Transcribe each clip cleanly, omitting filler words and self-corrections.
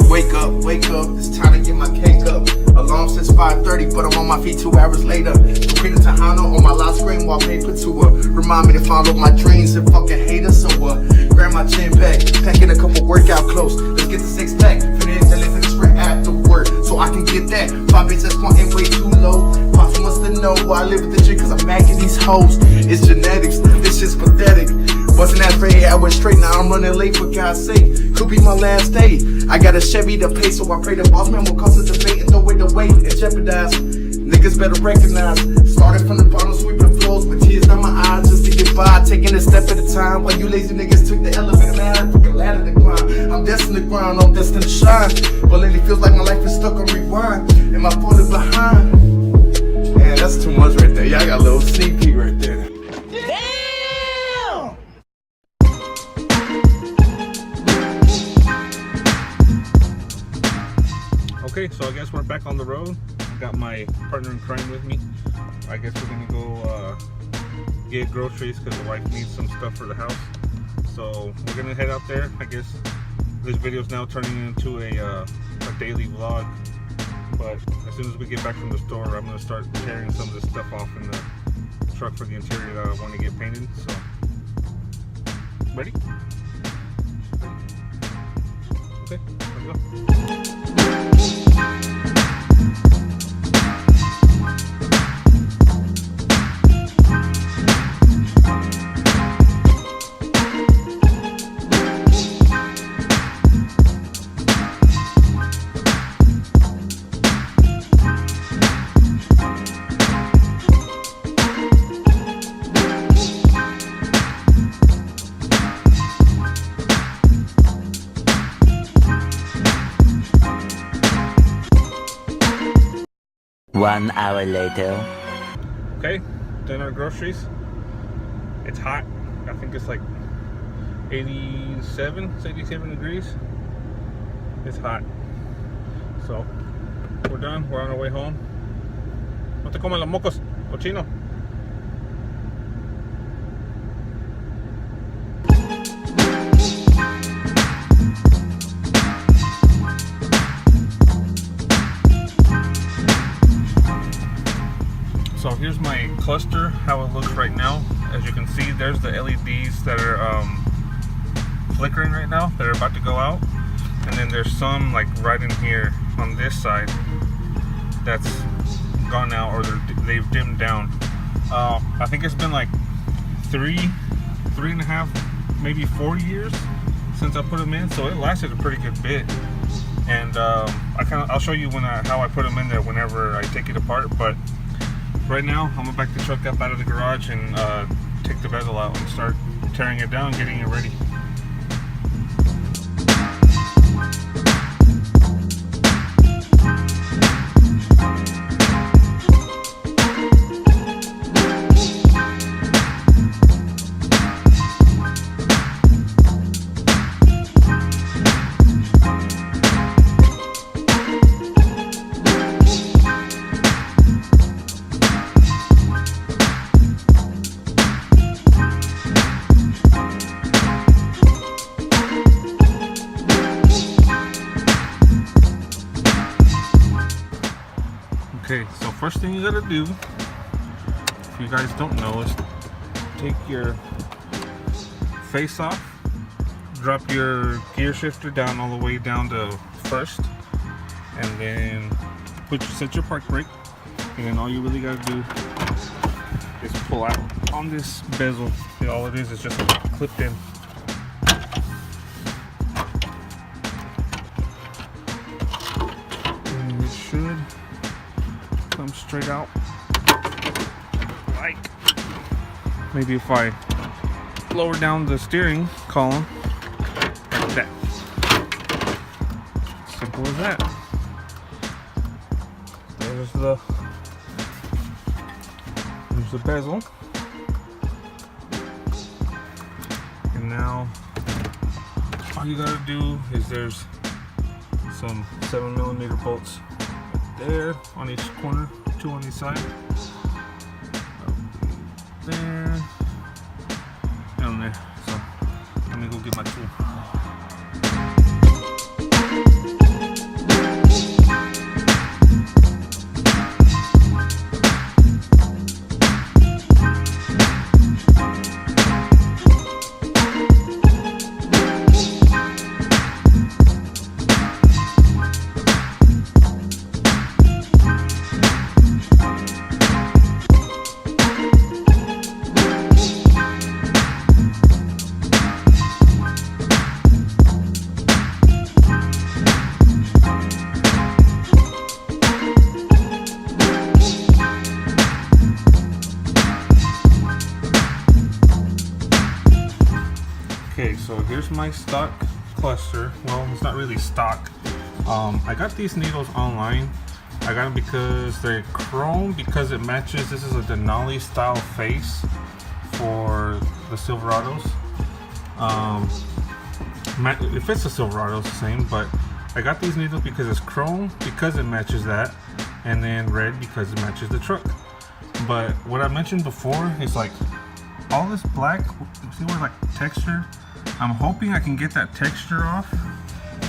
Wake up, it's time to get my cake up. Alarm since 5:30, but I'm on my feet 2 hours later. Queen of Tejano on my lock screen, wallpaper to her. Remind me to follow my dreams and fucking hate her, so grab my chin back, packing a couple workout clothes. Let's get the 6-pack, finish and live in the sprint afterward, so I can get that. 5 bitches that's pointing way too low. Pops wants to know why I live with the chick, cause I'm macking these hoes. It's genetics, this shit's pathetic. Wasn't that afraid, I went straight, now I'm running late for God's sake. Could be my last day. I got a Chevy to pay, so I pray the boss man will cause a debate and throw away the weight and jeopardize. Niggas better recognize. Started from the bottom, sweeping floors with tears down my eyes just to get by. Taking a step at a time while you lazy niggas took the elevator, man. I took a ladder to climb. I'm destined to grind, I'm destined to shine. But lately feels like my life is stuck on rewind. Am I falling behind? Man, that's too much right there. Y'all got a little sneak peek right there. Okay, so I guess we're back on the road. Got my partner in crime with me. I guess we're gonna go get groceries because the wife needs some stuff for the house. So we're gonna head out there. I guess this video is now turning into a daily vlog. But as soon as we get back from the store, I'm gonna start tearing some of this stuff off in the truck for the interior that I want to get painted. So, ready? Okay, let's go. One hour later. Okay, done our groceries. It's hot. I think it's like 87 degrees. It's hot. So, we're done. We're on our way home. No te coman los mocos, cochino. So here's my cluster, how it looks right now. As you can see, there's the LEDs that are flickering right now, that are about to go out. And then there's some like right in here on this side that's gone out, or they've dimmed down. I think it's been like three and a half, maybe 4 years since I put them in, so it lasted a pretty good bit. And I'll show you how I put them in there whenever I take it apart. But right now, I'm gonna back the truck up out of the garage and take the bezel out and start tearing it down, getting it ready. Okay, so first thing you gotta do, if you guys don't know, is take your face off, drop your gear shifter down all the way down to first, and then set your park brake, and then all you really gotta do is pull out on this bezel. All it is just clipped in. And it should come straight out, like maybe if I lower down the steering column like that. Simple as that. There's the bezel, and now all you gotta do is there's some 7mm bolts there on each corner, 2 on each side. There and there. So let me go get my tool. Okay, so here's my stock cluster. Well, it's not really stock. I got these needles online. I got them because they're chrome, because it matches. This is a Denali style face for the Silverados. It fits the Silverado, it's the same, but I got these needles because it's chrome, because it matches that, and then red because it matches the truck. But what I mentioned before is like all this black, see where like texture? I'm hoping I can get that texture off,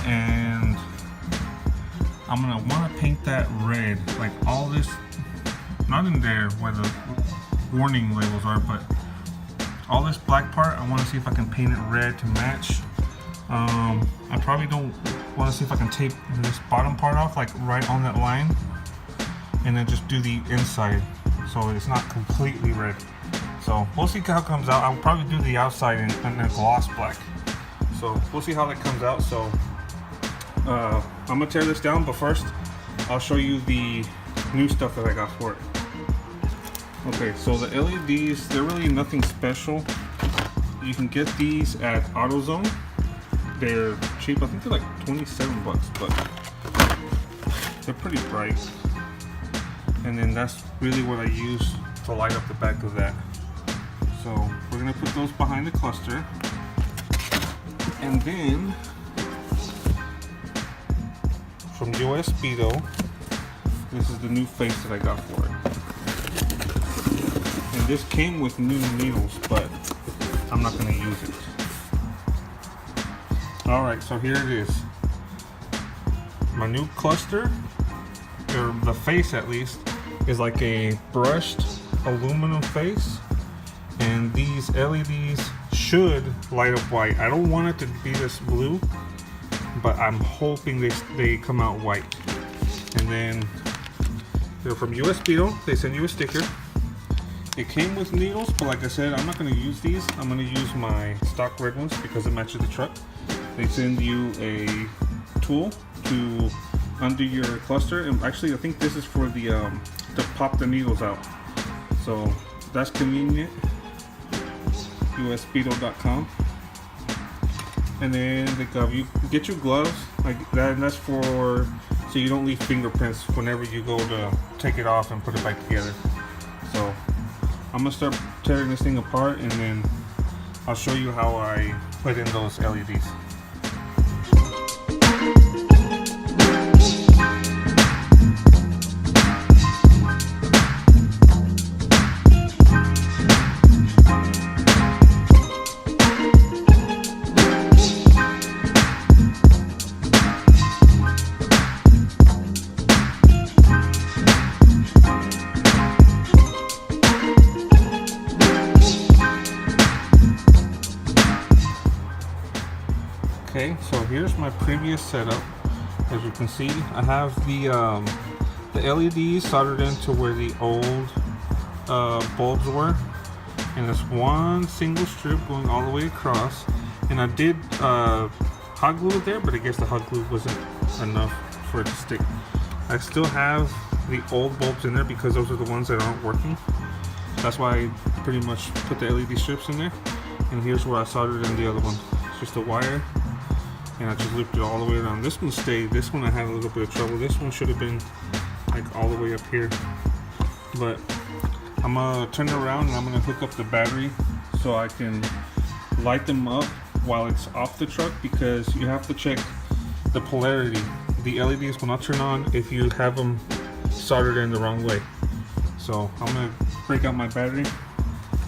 and I'm gonna want to paint that red, like all this, not in there where the warning labels are, but all this black part, I want to see if I can paint it red to match. I probably don't want to see if I can tape this bottom part off, like right on that line, and then just do the inside so it's not completely red. So we'll see how it comes out. I'll probably do the outside in a gloss black. So we'll see how that comes out. So I'm gonna tear this down, but first I'll show you the new stuff that I got for it. Okay, so the LEDs, they're really nothing special. You can get these at AutoZone. They're cheap. I think they're like 27 bucks, but they're pretty bright. And then that's really what I use to light up the back of that. So we're gonna put those behind the cluster. And then from US Speedo, this is the new face that I got for it. And this came with new needles, but I'm not gonna use it. Alright, so here it is. My new cluster, or the face at least, is like a brushed aluminum face. And these LEDs should light up white. I don't want it to be this blue, but I'm hoping they come out white. And then they're from US Speedo. They send you a sticker. It came with needles, but like I said, I'm not going to use these. I'm going to use my stock red ones because it matches the truck. They send you a tool to undo your cluster, and actually I think this is for the to pop the needles out. So that's convenient. USSpeedo.com. And then you get your gloves like that, and that's for so you don't leave fingerprints whenever you go to take it off and put it back together. So I'm gonna start tearing this thing apart, and then I'll show you how I put in those LEDs. Okay, so here's my previous setup. As you can see, I have the LEDs soldered into where the old bulbs were, and it's one single strip going all the way across. And I did hot glue it there, but I guess the hot glue wasn't enough for it to stick. I still have the old bulbs in there because those are the ones that aren't working. That's why I pretty much put the LED strips in there. And here's where I soldered in the other one. It's just a wire, and I just looped it all the way around. This one stayed. This one I had a little bit of trouble. This one should have been like all the way up here. But I'm gonna turn it around, and I'm gonna hook up the battery so I can light them up while it's off the truck, because you have to check the polarity. The LEDs will not turn on if you have them soldered in the wrong way. So I'm gonna break out my battery.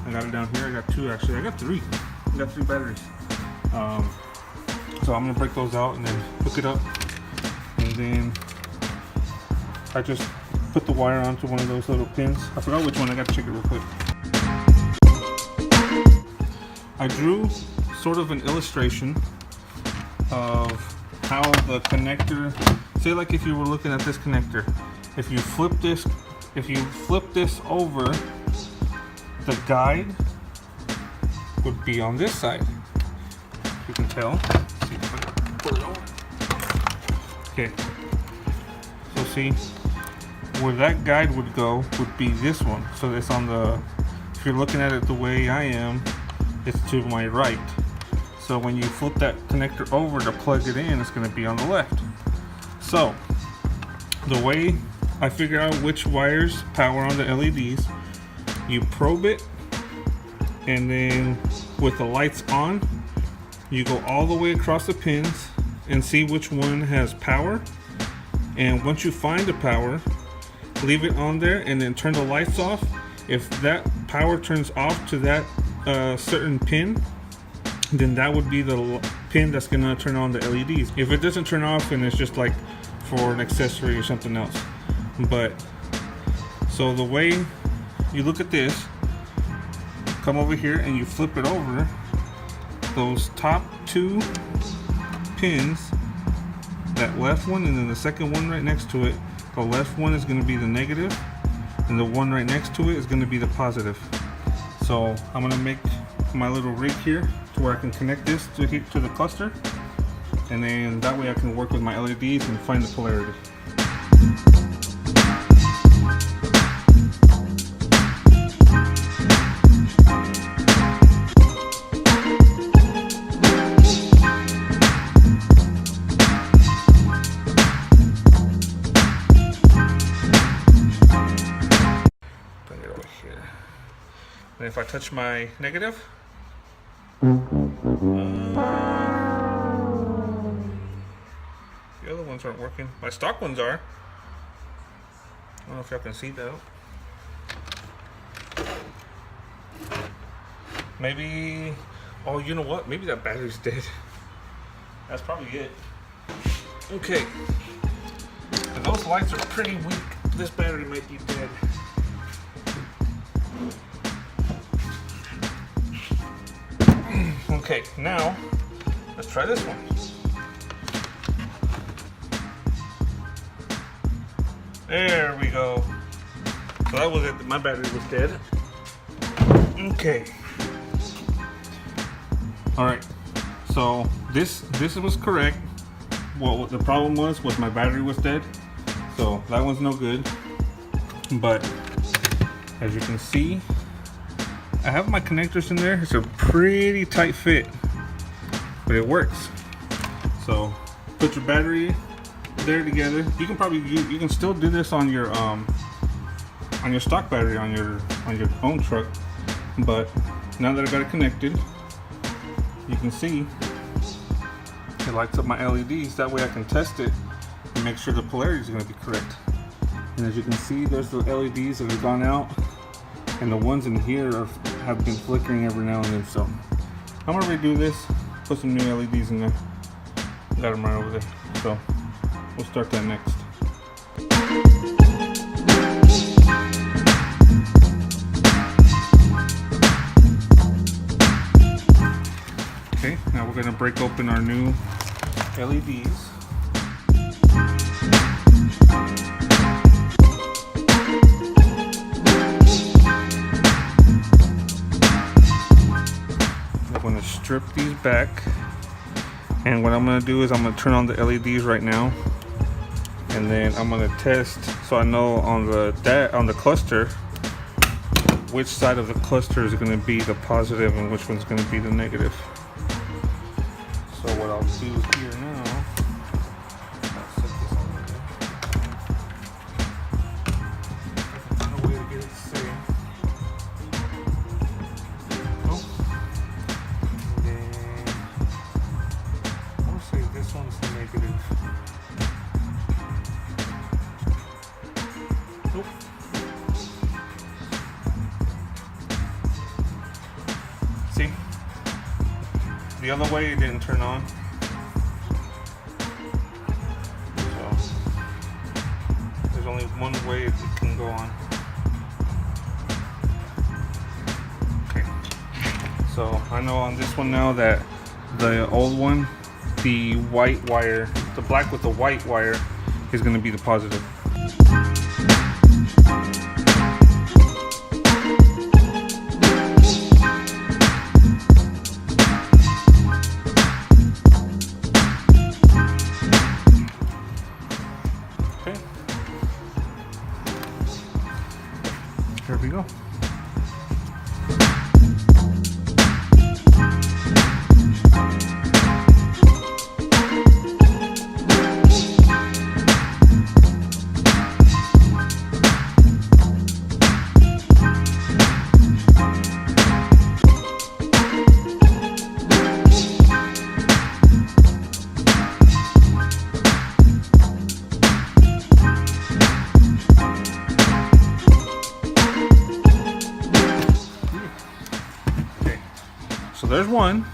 I got it down here. I got two actually. I got three. I got three batteries. So I'm gonna break those out and then hook it up, and then I just put the wire onto one of those little pins. I forgot which one. I gotta check it real quick. I drew sort of an illustration of how the connector, say like if you were looking at this connector, if you flip this over, the guide would be on this side. You can tell. See if I can pull it over. Okay. So see, where that guide would go would be this one. So it's on the, if you're looking at it the way I am, it's to my right. So when you flip that connector over to plug it in, it's going to be on the left. So the way I figure out which wires power on the LEDs, you probe it, and then with the lights on, you go all the way across the pins and see which one has power. And once you find the power, leave it on there and then turn the lights off. If that power turns off to that certain pin, then that would be the pin that's gonna turn on the LEDs. If it doesn't turn off, and it's just like for an accessory or something else. But so the way you look at this, come over here and you flip it over, those top two pins, that left one and then the second one right next to it, the left one is going to be the negative and the one right next to it is going to be the positive. So I'm going to make my little rig here to where I can connect this to the cluster, and then that way I can work with my LEDs and find the polarity. And if I touch my negative, the other ones aren't working. My stock ones are. I don't know if y'all can see that. Maybe, oh, you know what? Maybe that battery's dead. That's probably it. Okay. And those lights are pretty weak. This battery might be dead. Okay, now let's try this one. There we go. So that was it. My battery was dead. Okay. All right. So this was correct. What the problem was my battery was dead. So that one's no good. But as you can see, I have my connectors in there. It's a pretty tight fit, but it works. So put your battery there together. You can probably you can still do this on your stock battery on your own truck, but now that I got it connected, you can see it lights up my LEDs. That way I can test it and make sure the polarity is going to be correct. And as you can see, there's the LEDs that have gone out, and the ones in here have been flickering every now and then. So I'm gonna redo this, put some new LEDs in there. Got them right over there. So we'll start that next. Okay, now we're gonna break open our new LEDs. Strip these back, and what I'm going to do is I'm going to turn on the LEDs right now, and then I'm going to test so I know on the cluster which side of the cluster is going to be the positive and which one's going to be the negative. So what I'll do here now, I'll set this on there. No way to get it to say. This one's the negative. Nope. See? The other way it didn't turn on. So there's only one way it can go on. Okay. So I know on this one now that the old one, the white wire, the black with the white wire, is going to be the positive. Okay. Here we go. So there's one.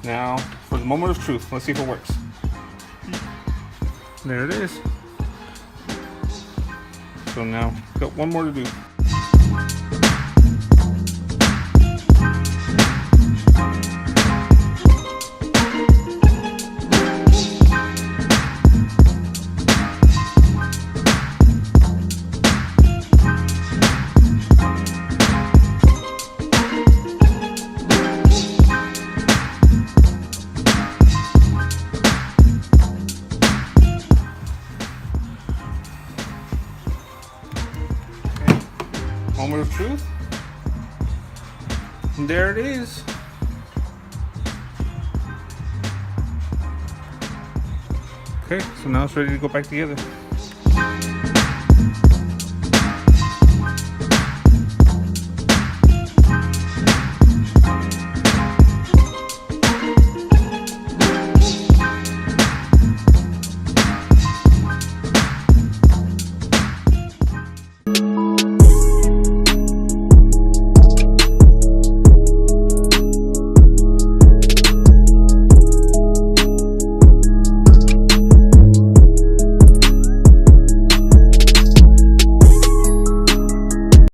Now for the moment of truth. Let's see if it works. There it is. So now got one more to do. Moment of truth. And there it is. Okay, so now it's ready to go back together.